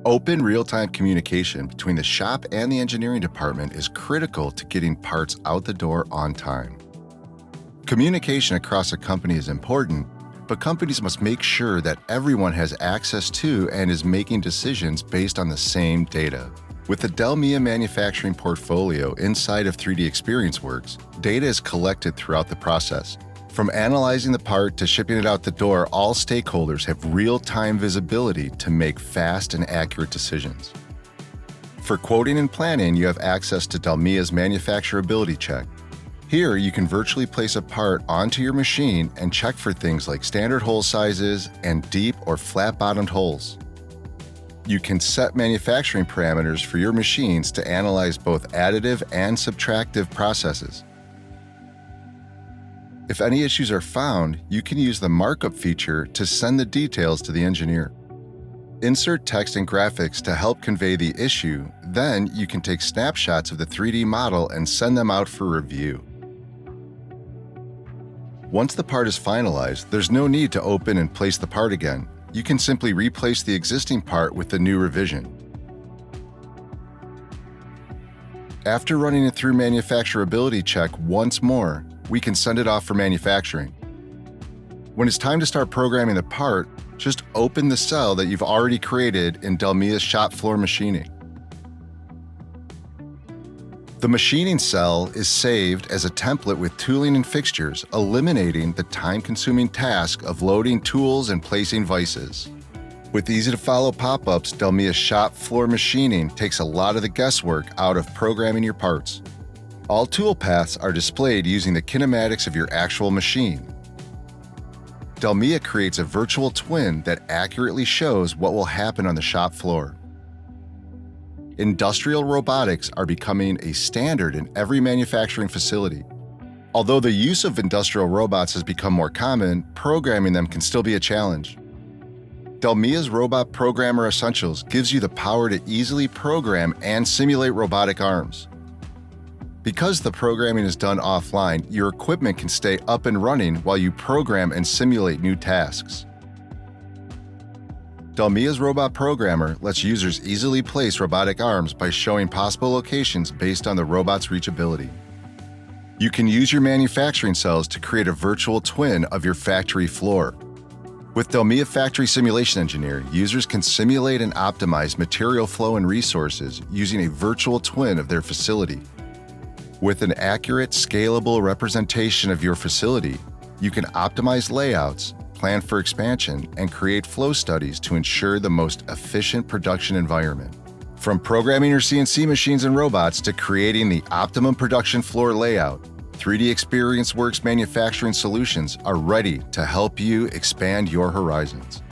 Open real-time communication between the shop and the engineering department is critical to getting parts out the door on time. Communication across a company is important, but companies must make sure that everyone has access to and is making decisions based on the same data. With the Delmia manufacturing portfolio inside of 3D ExperienceWorks, data is collected throughout the process. From analyzing the part to shipping it out the door, all stakeholders have real-time visibility to make fast and accurate decisions. For quoting and planning, you have access to Delmia's manufacturability check. Here, you can virtually place a part onto your machine and check for things like standard hole sizes and deep or flat-bottomed holes. You can set manufacturing parameters for your machines to analyze both additive and subtractive processes. If any issues are found, you can use the markup feature to send the details to the engineer. Insert text and graphics to help convey the issue, then you can take snapshots of the 3D model and send them out for review. Once the part is finalized, there's no need to open and place the part again. You can simply replace the existing part with the new revision. After running it through manufacturability check once more, we can send it off for manufacturing. When it's time to start programming the part, just open the cell that you've already created in Delmia's shop floor machining. The machining cell is saved as a template with tooling and fixtures, eliminating the time-consuming task of loading tools and placing vices. With easy-to-follow pop-ups, Delmia's shop floor machining takes a lot of the guesswork out of programming your parts. All tool paths are displayed using the kinematics of your actual machine. Delmia creates a virtual twin that accurately shows what will happen on the shop floor. Industrial robotics are becoming a standard in every manufacturing facility. Although the use of industrial robots has become more common, programming them can still be a challenge. Delmia's Robot Programmer Essentials gives you the power to easily program and simulate robotic arms. Because the programming is done offline, your equipment can stay up and running while you program and simulate new tasks. Delmia's Robot Programmer lets users easily place robotic arms by showing possible locations based on the robot's reachability. You can use your manufacturing cells to create a virtual twin of your factory floor. With Delmia Factory Simulation Engineer, users can simulate and optimize material flow and resources using a virtual twin of their facility. With an accurate, scalable representation of your facility, you can optimize layouts, plan for expansion, and create flow studies to ensure the most efficient production environment. From programming your CNC machines and robots to creating the optimum production floor layout, 3D ExperienceWorks manufacturing solutions are ready to help you expand your horizons.